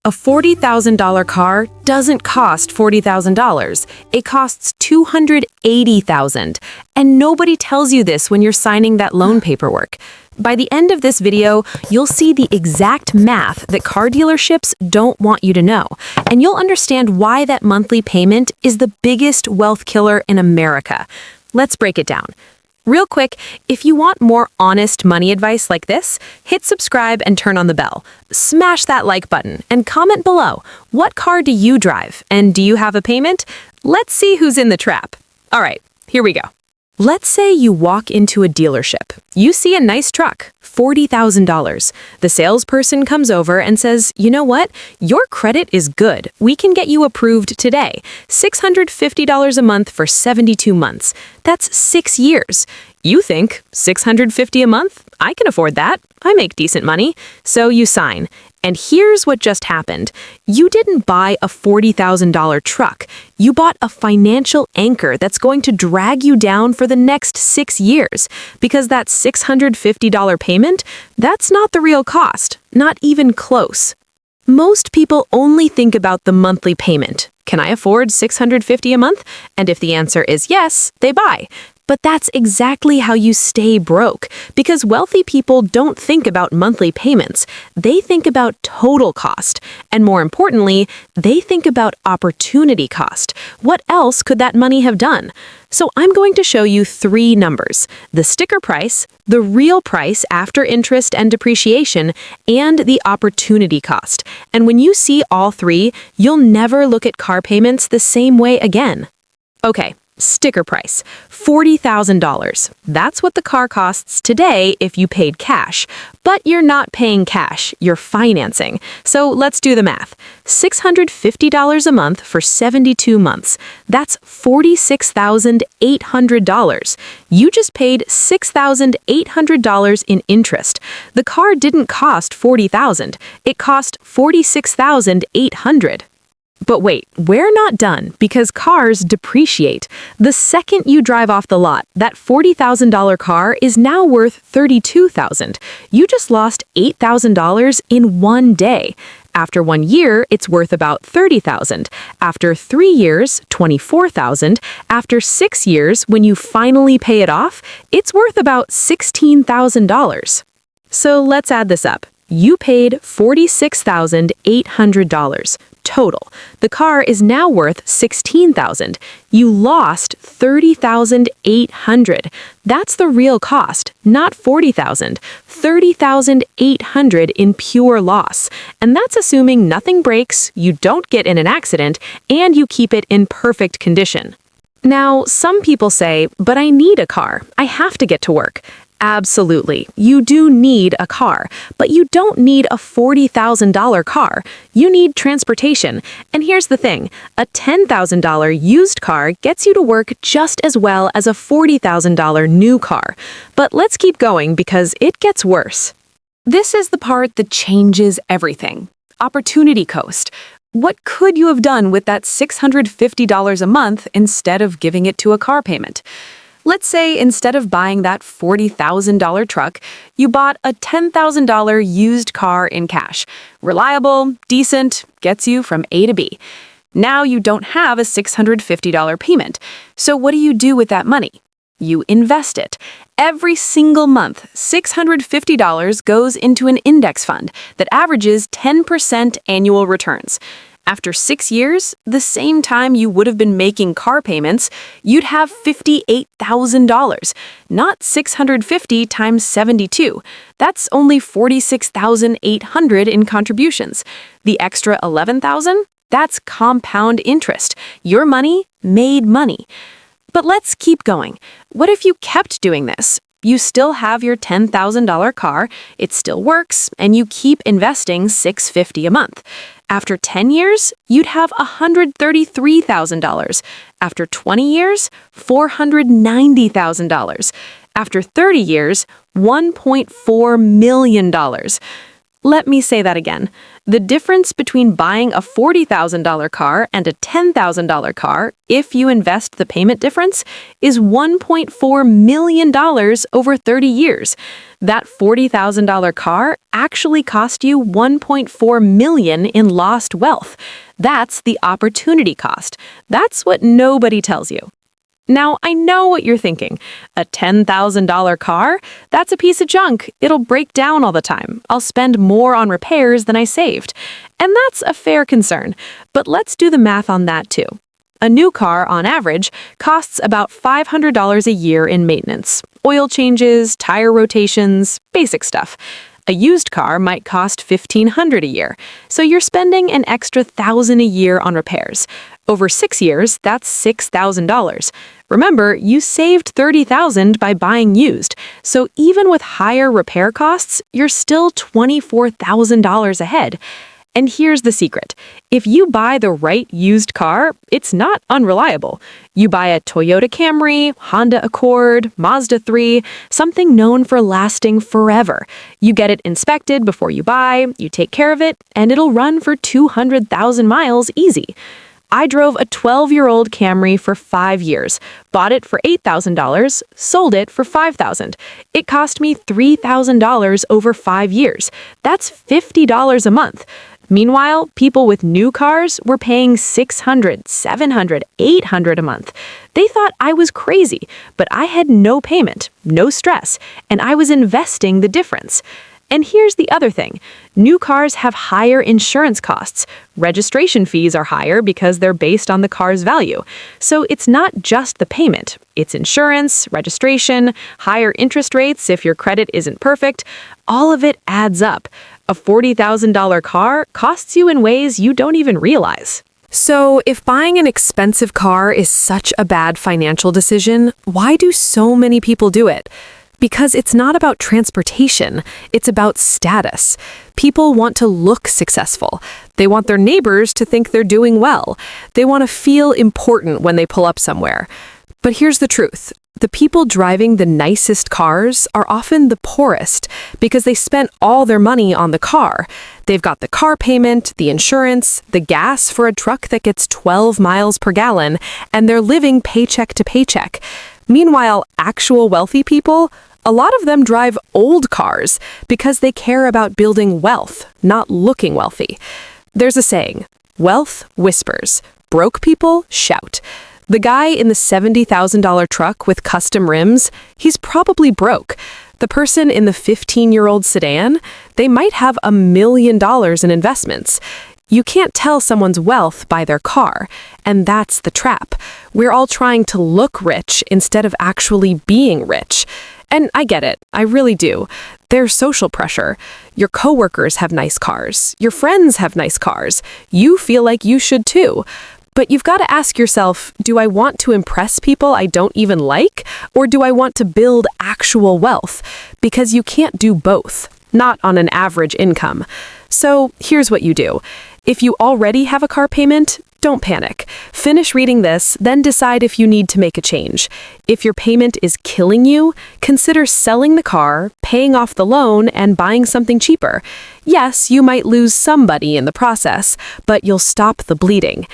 A $40,000 car doesn't cost $40,000. It costs $280,000. And nobody tells you this when you're signing that loan paperwork. By the end of this video, you'll see the exact math that car dealerships don't want you to know, and you'll understand why that monthly payment is the biggest wealth killer in America. Let's break it down. Real quick, if you want more honest money advice like this, hit subscribe and turn on the bell. Smash that like button and comment below. What car do you drive, and do you have a payment? Let's see who's in the trap. All right, here we go. Let's say you walk into a dealership. You see a nice truck, $40,000. The salesperson comes over and says, "You know what? Your credit is good. We can get you approved today. $650 a month for 72 months. That's 6 years." You think, $650 a month? I can afford that. I make decent money. So you sign. And here's what just happened. You didn't buy a $40,000 truck. You bought a financial anchor that's going to drag you down for the next 6 years. Because that $650 payment, that's not the real cost. Not even close. Most people only think about the monthly payment. Can I afford $650 a month? And if the answer is yes, they buy. But that's exactly how you stay broke, because wealthy people don't think about monthly payments. They think about total cost. And more importantly, they think about opportunity cost. What else could that money have done? So I'm going to show you 3 numbers: the sticker price, the real price after interest and depreciation, and the opportunity cost. And when you see all 3, you'll never look at car payments the same way again. Okay. Sticker price, $40,000. That's what the car costs today if you paid cash. But you're not paying cash, you're financing. So let's do the math. $650 a month for 72 months. That's $46,800. You just paid $6,800 in interest. The car didn't cost $40,000. It cost $46,800. But wait, we're not done, because cars depreciate. The second you drive off the lot, that $40,000 car is now worth $32,000. You just lost $8,000 in 1 day. After 1 year, it's worth about $30,000. After 3 years, $24,000. After 6 years, when you finally pay it off, it's worth about $16,000. So let's add this up. You paid $46,800. Total. The car is now worth $16,000. You lost $30,800. That's the real cost, not $40,000. $30,800 in pure loss. And that's assuming nothing breaks, you don't get in an accident, and you keep it in perfect condition. Now, some people say, "But I need a car. I have to get to work." Absolutely. You do need a car, but you don't need a $40,000 car. You need transportation. And here's the thing, a $10,000 used car gets you to work just as well as a $40,000 new car. But let's keep going because it gets worse. This is the part that changes everything. Opportunity cost. What could you have done with that $650 a month instead of giving it to a car payment? Let's say instead of buying that $40,000 truck, you bought a $10,000 used car in cash. Reliable, decent, gets you from A to B. Now you don't have a $650 payment. So what do you do with that money? You invest it. Every single month, $650 goes into an index fund that averages 10% annual returns. After 6 years, the same time you would have been making car payments, you'd have $58,000, not $650 times 72. That's only $46,800 in contributions. The extra $11,000? That's compound interest. Your money made money. But let's keep going. What if you kept doing this? You still have your $10,000 car, it still works, and you keep investing $650 a month. After 10 years, you'd have $133,000. After 20 years, $490,000. After 30 years, $1.4 million. Let me say that again. The difference between buying a $40,000 car and a $10,000 car, if you invest the payment difference, is $1.4 million over 30 years. That $40,000 car actually cost you $1.4 million in lost wealth. That's the opportunity cost. That's what nobody tells you. Now, I know what you're thinking. A $10,000 car? That's a piece of junk. It'll break down all the time. I'll spend more on repairs than I saved. And that's a fair concern. But let's do the math on that too. A new car, on average, costs about $500 a year in maintenance. Oil changes, tire rotations, basic stuff. A used car might cost $1,500 a year, so you're spending an extra $1,000 a year on repairs. Over 6 years, that's $6,000. Remember, you saved $30,000 by buying used, so even with higher repair costs, you're still $24,000 ahead. And here's the secret. If you buy the right used car, it's not unreliable. You buy a Toyota Camry, Honda Accord, Mazda 3, something known for lasting forever. You get it inspected before you buy, you take care of it, and it'll run for 200,000 miles easy. I drove a 12-year-old Camry for 5 years, bought it for $8,000, sold it for $5,000. It cost me $3,000 over 5 years. That's $50 a month. Meanwhile, people with new cars were paying $600, $700, $800 a month. They thought I was crazy, but I had no payment, no stress, and I was investing the difference. And here's the other thing. New cars have higher insurance costs. Registration fees are higher because they're based on the car's value. So it's not just the payment. It's insurance, registration, higher interest rates if your credit isn't perfect. All of it adds up. A $40,000 car costs you in ways you don't even realize. So, if buying an expensive car is such a bad financial decision, why do so many people do it? Because it's not about transportation, it's about status. People want to look successful. They want their neighbors to think they're doing well. They want to feel important when they pull up somewhere. But here's the truth. The people driving the nicest cars are often the poorest because they spent all their money on the car. They've got the car payment, the insurance, the gas for a truck that gets 12 miles per gallon, and they're living paycheck to paycheck. Meanwhile, actual wealthy people, a lot of them drive old cars because they care about building wealth, not looking wealthy. There's a saying, wealth whispers, broke people shout. The guy in the $70,000 truck with custom rims, he's probably broke. The person in the 15-year-old sedan, they might have $1 million in investments. You can't tell someone's wealth by their car, and that's the trap. We're all trying to look rich instead of actually being rich. And I get it, I really do. There's social pressure. Your coworkers have nice cars. Your friends have nice cars. You feel like you should too. But you've got to ask yourself, do I want to impress people I don't even like? Or do I want to build actual wealth? Because you can't do both, not on an average income. So here's what you do. If you already have a car payment, don't panic. Finish reading this, then decide if you need to make a change. If your payment is killing you, consider selling the car, paying off the loan, and buying something cheaper. Yes, you might lose somebody in the process, but you'll stop the bleeding.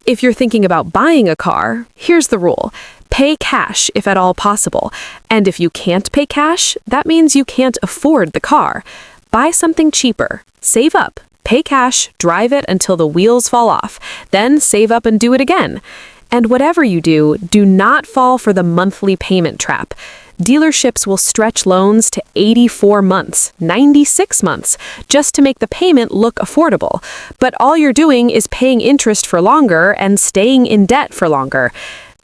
If you're thinking about buying a car, here's the rule. Pay cash if at all possible. And if you can't pay cash, that means you can't afford the car. Buy something cheaper. Save up. Pay cash, drive it until the wheels fall off. Then save up and do it again. And whatever you do, do not fall for the monthly payment trap. Dealerships will stretch loans to 84 months, 96 months, just to make the payment look affordable. But all you're doing is paying interest for longer and staying in debt for longer.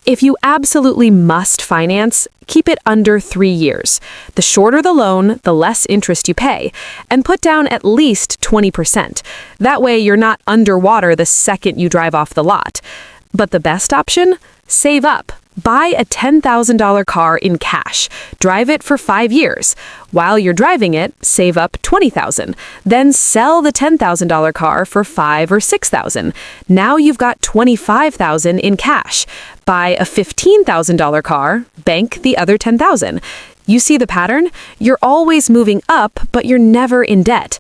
If you absolutely must finance, keep it under 3 years. The shorter the loan, the less interest you pay. And put down at least 20%. That way you're not underwater the second you drive off the lot. But the best option? Save up. Buy a $10,000 car in cash. Drive it for 5 years. While you're driving it, save up $20,000. Then sell the $10,000 car for $5,000 or $6,000. Now you've got $25,000 in cash. Buy a $15,000 car, bank the other $10,000. You see the pattern? You're always moving up, but you're never in debt.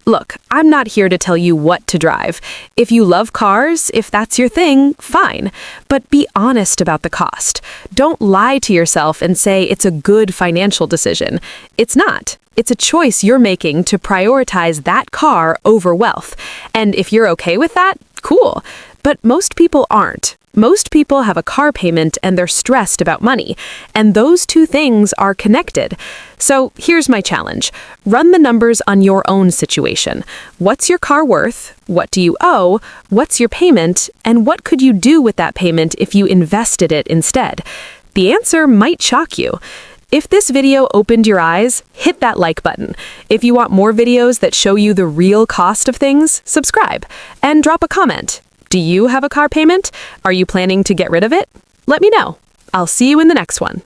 Look, I'm not here to tell you what to drive. If you love cars, if that's your thing, fine. But be honest about the cost. Don't lie to yourself and say it's a good financial decision. It's not. It's a choice you're making to prioritize that car over wealth. And if you're okay with that, cool. But most people aren't. Most people have a car payment and they're stressed about money, and those two things are connected. So here's my challenge. Run the numbers on your own situation. What's your car worth? What do you owe? What's your payment? And what could you do with that payment if you invested it instead? The answer might shock you. If this video opened your eyes, hit that like button. If you want more videos that show you the real cost of things, subscribe and drop a comment. Do you have a car payment? Are you planning to get rid of it? Let me know. I'll see you in the next one.